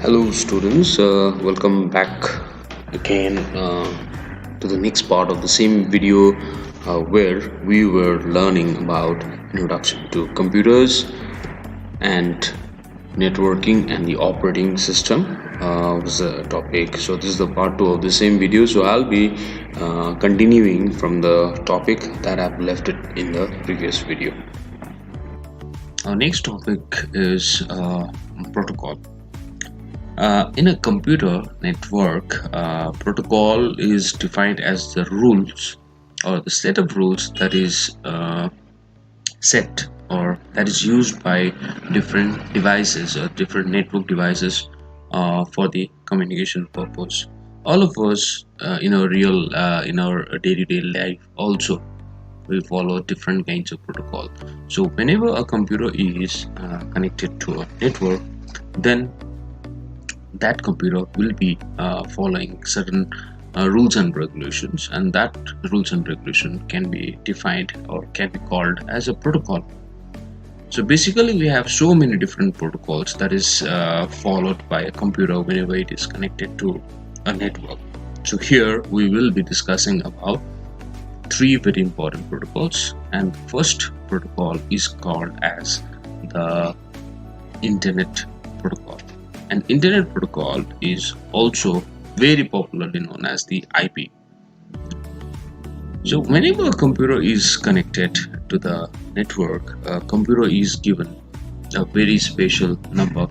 Hello, students. Welcome back again to the next part of the same video where we were learning about introduction to computers and networking and the operating system was the topic. So this is the part 2 of the same video. So I'll be continuing from the topic that I've left it in the previous video. Our next topic is protocol. In a computer network, protocol is defined as the rules or the set of rules that is set or that is used by different devices or different network devices for the communication purpose. All of us in our day-to-day life also we follow different kinds of protocol. So whenever a computer is connected to a network, then that computer will be following certain rules and regulations, and that rules and regulation can be defined or can be called as a protocol. So basically we have so many different protocols that is followed by a computer whenever it is connected to a network. So here we will be discussing about three very important protocols, and the first protocol is called as the Internet Protocol. And Internet Protocol is also very popularly known as the IP. So whenever a computer is connected to the network, a computer is given a very special number,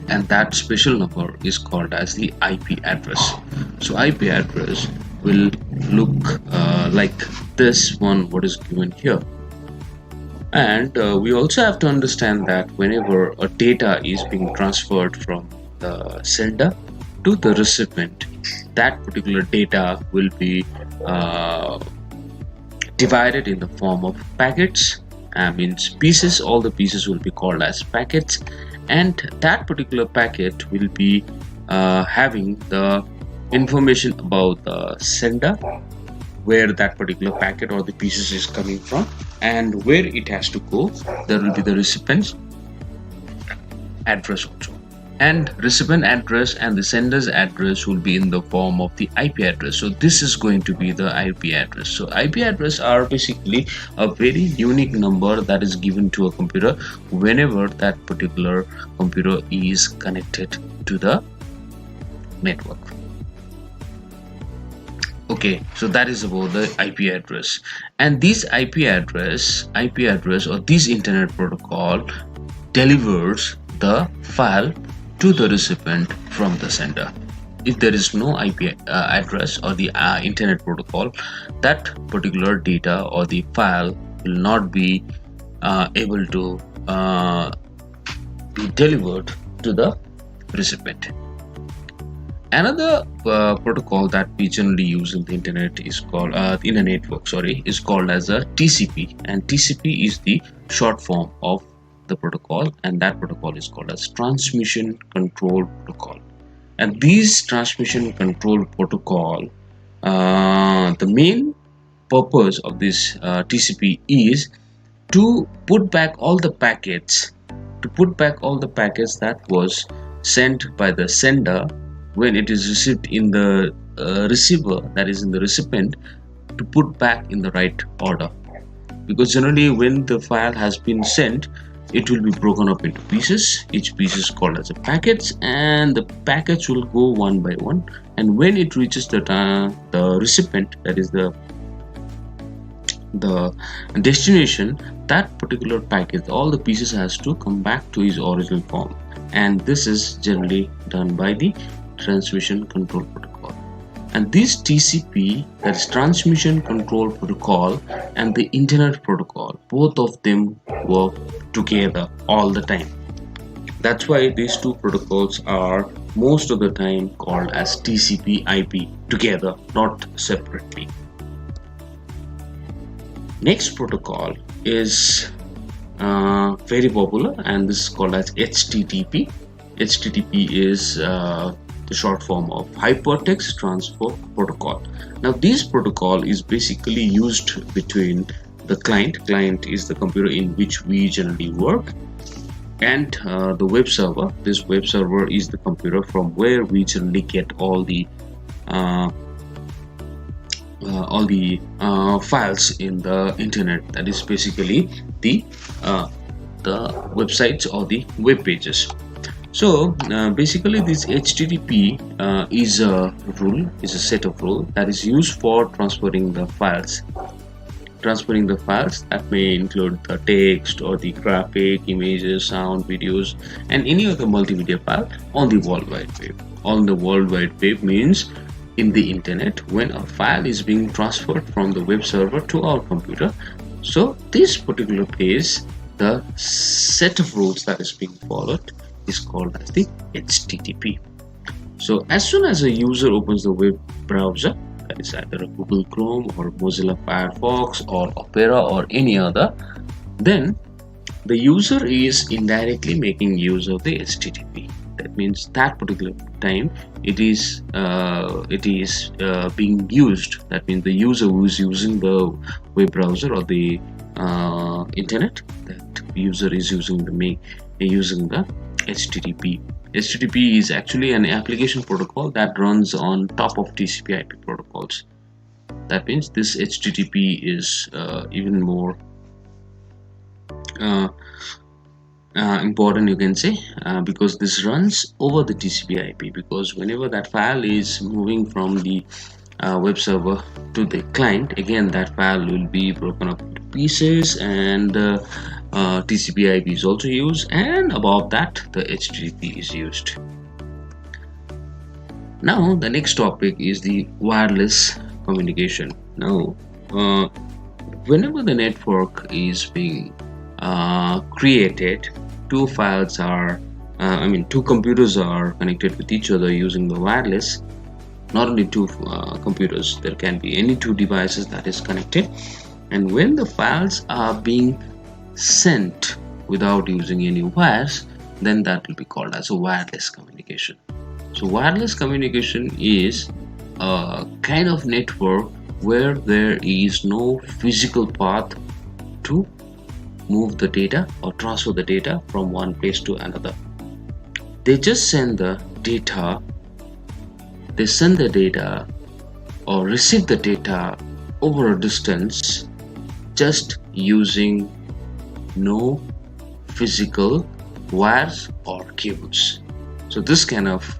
and that special number is called as the IP address. So IP address will look like this one what is given here. And we also have to understand that whenever a data is being transferred from the sender to the recipient, that particular data will be divided in the form of packets, means pieces. All the pieces will be called as packets, and that particular packet will be having the information about the sender, where that particular packet or the pieces is coming from, and where it has to go. There will be the recipient's address also, and recipient address and the sender's address will be in the form of the IP address. So this is going to be the IP address. So IP address are basically a very unique number that is given to a computer whenever that particular computer is connected to the network. Okay, so that is about the IP address. And this IP address or this Internet Protocol delivers the file to the recipient from the sender. If there is no IP address or the Internet Protocol, that particular data or the file will not be able to be delivered to the recipient. Another protocol that we generally use in the internet is called in a network, is called as a TCP, and TCP is the short form of the protocol, and that protocol is called as Transmission Control Protocol. And these Transmission Control Protocol, the main purpose of this TCP is to put back all the packets, that was sent by the sender when it is received in the receiver, that is in the recipient, to put back in the right order. Because generally when the file has been sent, it will be broken up into pieces. Each piece is called as a packets, and the packets will go one by one, and when it reaches the recipient, that is the destination, that particular packet, all the pieces has to come back to its original form. And this is generally done by the Transmission Control Protocol. And this TCP, that is Transmission Control Protocol, and the Internet Protocol, both of them work together all the time. That's why these two protocols are most of the time called as TCP IP together, not separately. Next protocol is very popular, and this is called as HTTP. HTTP is the short form of Hypertext Transfer Protocol. Now this protocol is basically used between the client is the computer in which we generally work, and the web server. This web server is the computer from where we generally get all the uh, files in the internet. That is basically the websites or the web pages. So basically this HTTP is a set of rule that is used for transferring the files. That may include the text or the graphic, images, sound, videos, and any other multimedia file on the World Wide Web. On the World Wide Web means in the internet when a file is being transferred from the web server to our computer. So this particular case, the set of rules that is being followed is called as the HTTP. So as soon as a user opens the web browser, that is either a Google Chrome or Mozilla Firefox or Opera or any other, then the user is indirectly making use of the HTTP. That means that particular time it is being used. That means the user who is using the web browser or the internet, that user is using the HTTP. HTTP is actually an application protocol that runs on top of TCP/IP protocols. That means this HTTP is even more important, you can say, because this runs over the TCP/IP. Because whenever that file is moving from the web server to the client, again that file will be broken up into pieces, and TCP/IP is also used, and above that the HTTP is used. Now the next topic is the wireless communication. Now whenever the network is being created, two computers are connected with each other using the wireless. Not only two computers, there can be any two devices that is connected, and when the files are being sent without using any wires, then that will be called as a wireless communication. So wireless communication is a kind of network where there is no physical path to move the data or transfer the data from one place to another. They just send the data. They send the data or receive the data over a distance, just using no physical wires or cables. So this kind of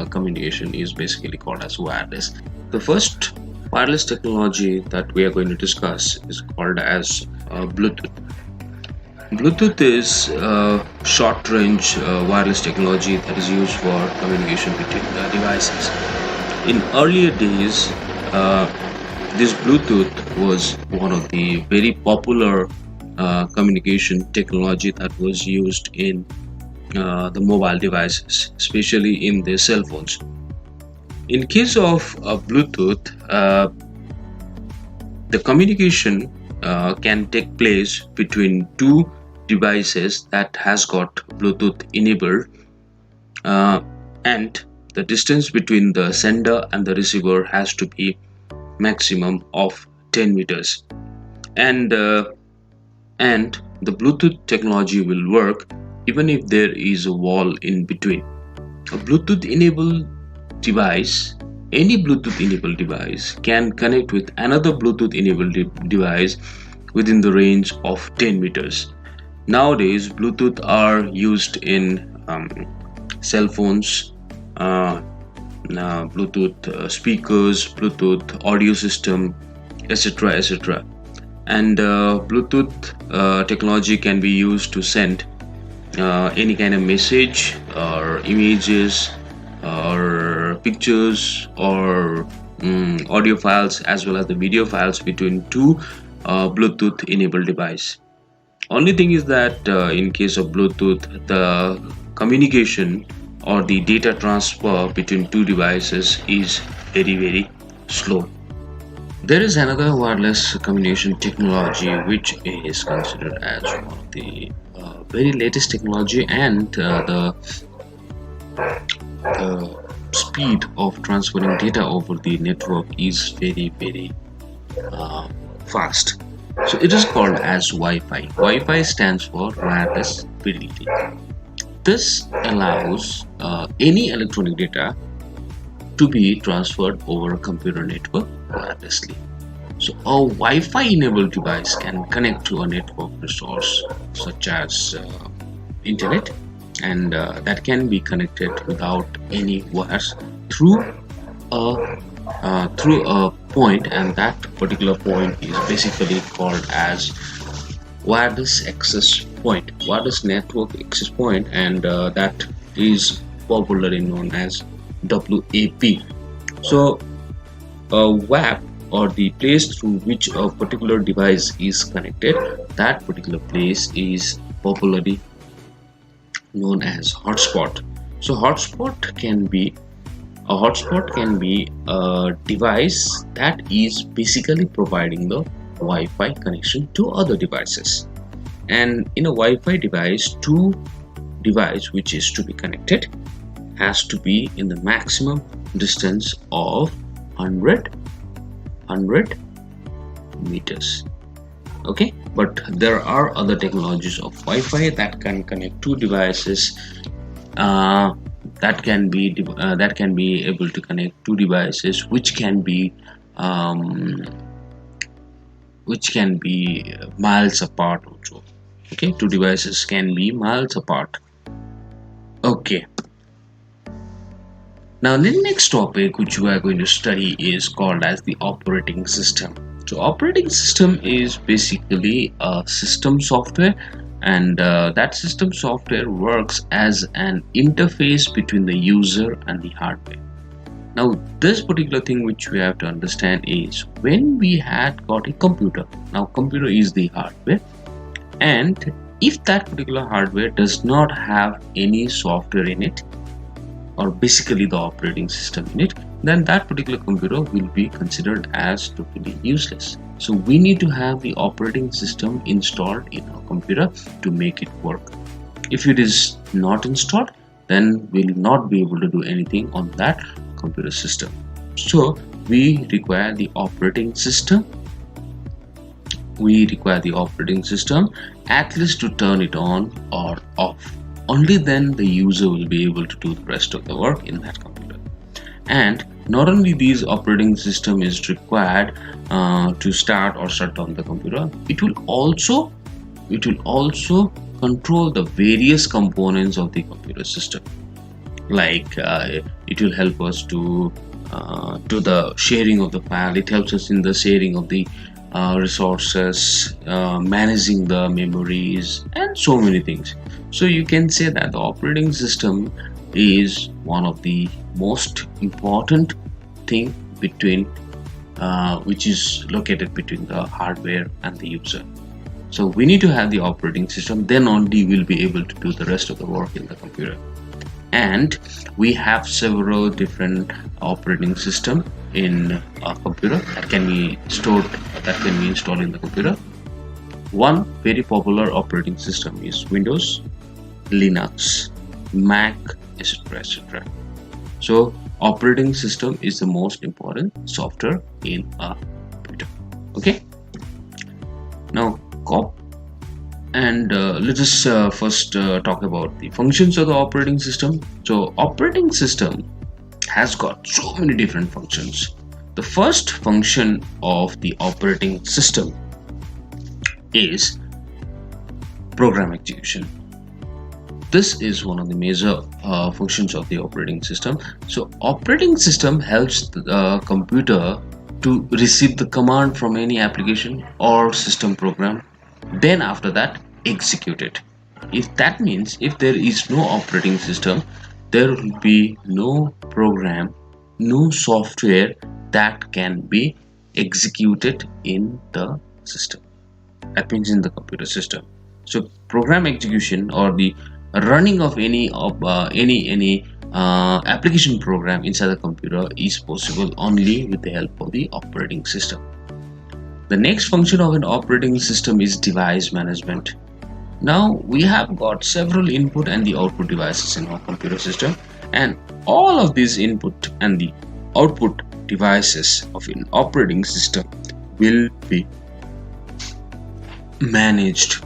communication is basically called as wireless. The first wireless technology that we are going to discuss is called as Bluetooth. Bluetooth is short-range wireless technology that is used for communication between devices. In earlier days, this Bluetooth was one of the very popular communication technology that was used in the mobile devices, especially in the cell phones. In case of Bluetooth, the communication can take place between two devices that has got Bluetooth enabled, and the distance between the sender and the receiver has to be maximum of 10 meters, and the Bluetooth technology will work even if there is a wall in between. A Bluetooth enabled device, any Bluetooth enabled device, can connect with another Bluetooth enabled device within the range of 10 meters. Nowadays, Bluetooth are used in cell phones, Bluetooth speakers, Bluetooth audio system, etc. And Bluetooth technology can be used to send any kind of message or images or pictures or audio files as well as the video files between two Bluetooth enabled device. Only thing is that in case of Bluetooth, the communication or the data transfer between two devices is very slow. There is another wireless communication technology which is considered as one of the very latest technology, and the speed of transferring data over the network is very fast. So it is called as Wi-Fi. Wi-Fi stands for wireless fidelity. This allows any electronic data to be transferred over a computer network wirelessly. So a Wi-Fi enabled device can connect to a network resource such as internet, and that can be connected without any wires through a point, and that particular point is basically called as wireless access point, wireless network access point, and that is popularly known as WAP. So a WAP, or the place through which a particular device is connected, that particular place is popularly known as hotspot. So a hotspot can be a device that is basically providing the Wi-Fi connection to other devices. And in a Wi-Fi device, two device which is to be connected has to be in the maximum distance of 100 meters. Okay, but there are other technologies of Wi-Fi that can connect two devices, that can be able to connect two devices which can be miles apart also. Okay, two devices can be miles apart. Okay, now the next topic which we are going to study is called as the operating system. So operating system is basically a system software, and that system software works as an interface between the user and the hardware. Now this particular thing which we have to understand is, when we had got a computer, now computer is the hardware, and if that particular hardware does not have any software in it, or basically the operating system in it, then that particular computer will be considered as totally useless. So we need to have the operating system installed in our computer to make it work. If it is not installed, then we'll not be able to do anything on that computer system. So we require the operating system. At least to turn it on or off. Only then the user will be able to do the rest of the work in that computer. And not only these operating system is required to start or shut down the computer, it will also control the various components of the computer system. Like it will help us to the sharing of the file. It helps us in the sharing of the resources, managing the memories, and so many things. So you can say that the operating system is one of the most important thing between which is located between the hardware and the user. So we need to have the operating system, then only we'll be able to do the rest of the work in the computer. And we have several different operating system in a computer that can be installed in the computer. One very popular operating system is Windows, Linux, Mac, etc. So operating system is the most important software in a computer. Okay, now let us first talk about the functions of the operating system. So operating system has got so many different functions. The first function of the operating system is program execution. This is one of the major functions of the operating system. So operating system helps the computer to receive the command from any application or system program, then after that execute it. If that means if there is no operating system, there will be no program, no software that can be executed in the system. That means in the computer system. So program execution, or the running of any application program inside the computer, is possible only with the help of the operating system. The next function of an operating system is device management. Now we have got several input and the output devices in our computer system, and all of these input and the output devices of an operating system will be managed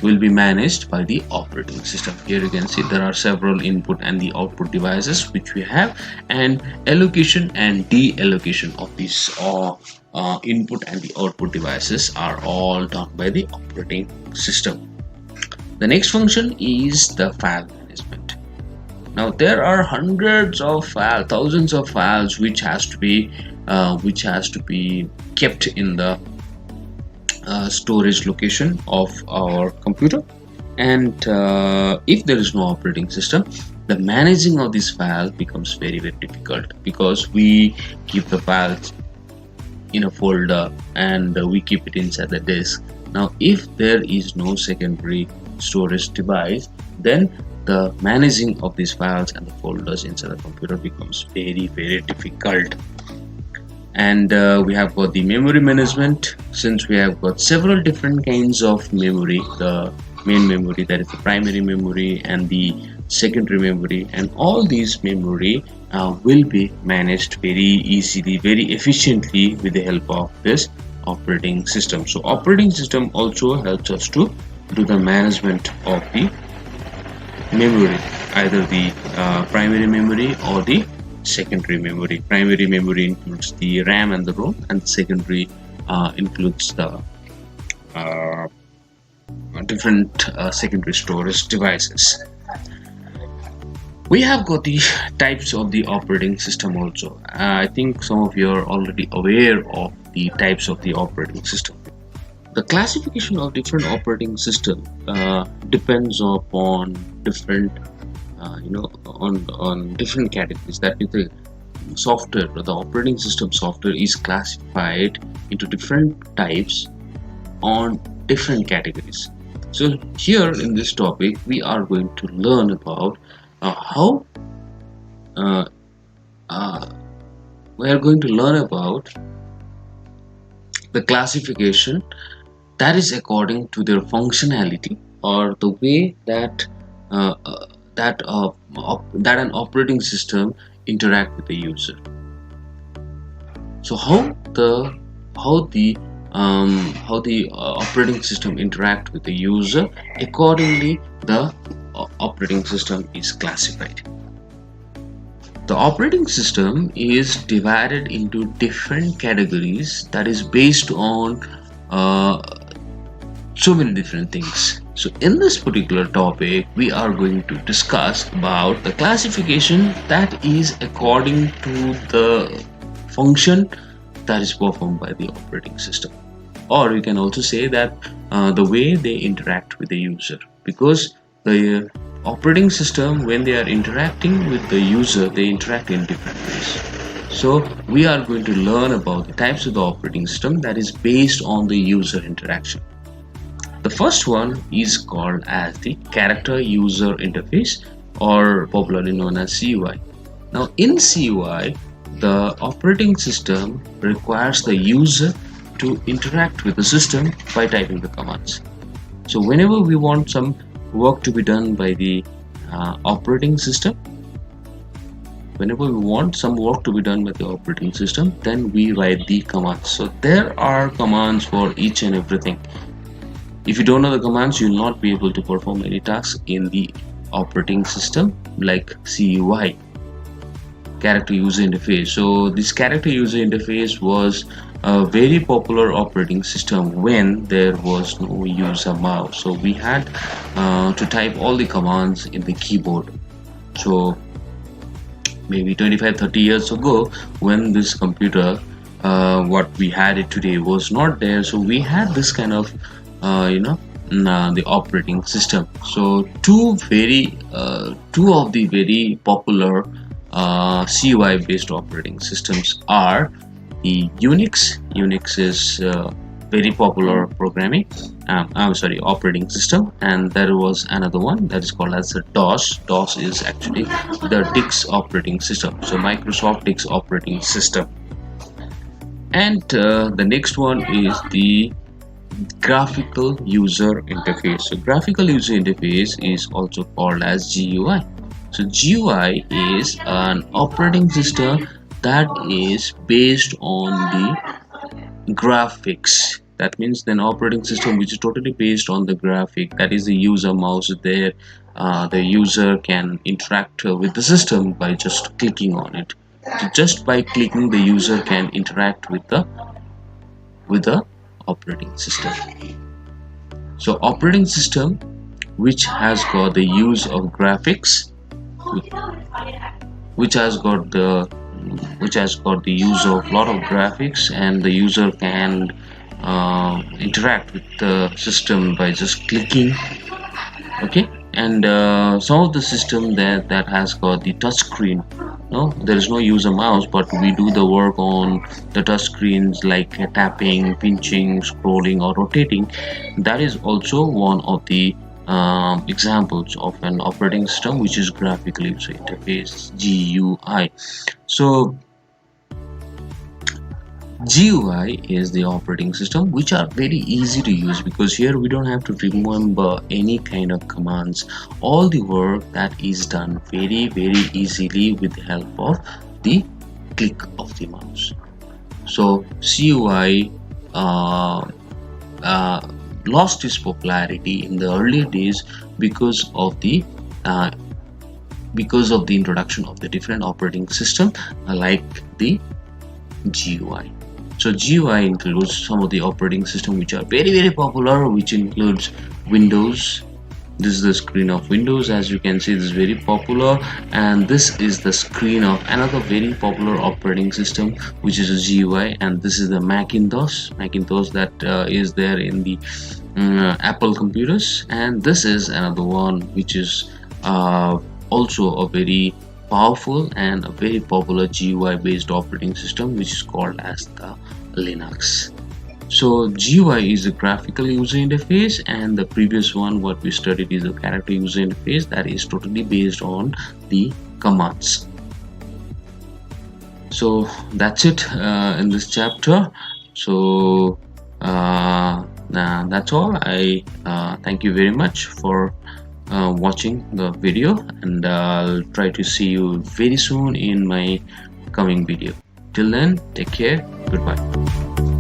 will be managed by the operating system. Here you can see there are several input and the output devices which we have, and allocation and deallocation of these input and the output devices are all done by the operating system. The next function is the file management. Now there are hundreds of files, thousands of files which has to be kept in the storage location of our computer, and if there is no operating system, the managing of this file becomes very difficult, because we keep the files in a folder and we keep it inside the disk. Now if there is no secondary storage device, then the managing of these files and the folders inside the computer becomes very difficult. And we have got the memory management. Since we have got several different kinds of memory, the main memory, that is the primary memory, and the secondary memory, and all these memory will be managed very easily, very efficiently with the help of this operating system. So operating system also helps us to do the management of the memory, either the primary memory or the secondary memory. Primary memory includes the RAM and the ROM, and secondary includes the different secondary storage devices. We have got the types of the operating system also. I think some of you are already aware of the types of the operating system. The classification of different operating system depends upon different on different categories. That is, the software, the operating system software is classified into different types on different categories. So here in this topic we are going to learn about how we are going to learn about the classification that is according to their functionality, or the way that that an operating system interact with the user. So how the operating system interact with the user, accordingly the operating system is classified. The operating system is divided into different categories, that is based on so many different things. So in this particular topic we are going to discuss about the classification that is according to the function that is performed by the operating system, or you can also say that the way they interact with the user, because the operating system, when they are interacting with the user, they interact in different ways. So we are going to learn about the types of the operating system that is based on the user interaction. The first one is called as the character user interface, or popularly known as CUI. Now in CUI, the operating system requires the user to interact with the system by typing the commands. So whenever we want some work to be done by the operating system, whenever we want some work to be done by the operating system, then we write the commands. So there are commands for each and everything. If you don't know the commands, you will not be able to perform any tasks in the operating system, like CUI, character user interface. So this character user interface was a very popular operating system when there was no user mouse. So we had to type all the commands in the keyboard. So maybe 25-30 years ago, when this computer what we had it today was not there, so we had this kind of the operating system. So two of the very popular CUI based operating systems are the Unix. Unix is very popular programming operating system, and there was another one that is called as the DOS. DOS is actually the DIX operating system, so Microsoft DIX operating system. And the next one is the graphical user interface. So graphical user interface is also called as GUI. So GUI is an operating system that is based on the graphics. That means then operating system which is totally based on the graphic, that is the user mouse there. The user can interact with the system by just clicking on it. So just by clicking, the user can interact with the operating system. So operating system which has got the use of graphics, which has got the use of lot of graphics, and the user can interact with the system by just clicking. Okay, and some of the system that has got the touch screen. No, there is no user mouse, but we do the work on the touch screens like tapping, pinching, scrolling, or rotating. That is also one of the examples of an operating system which is graphical user interface, GUI. So GUI is the operating system which are very easy to use, because here we don't have to remember any kind of commands. All the work that is done very easily with the help of the click of the mouse. So GUI lost its popularity in the earlier days because of the introduction of the different operating system like the GUI. So GUI includes some of the operating system which are very popular, which includes Windows. This is the screen of Windows. As you can see, this is very popular, and this is the screen of another very popular operating system which is a GUI, and this is the Macintosh that is there in the Apple computers. And this is another one which is also a very powerful and a very popular GUI based operating system, which is called as the Linux. So GUI is a graphical user interface, and the previous one what we studied is a character user interface that is totally based on the commands. So that's it in this chapter. So that's all. I thank you very much for watching the video, and I'll try to see you very soon in my coming video. Till then, take care. Goodbye.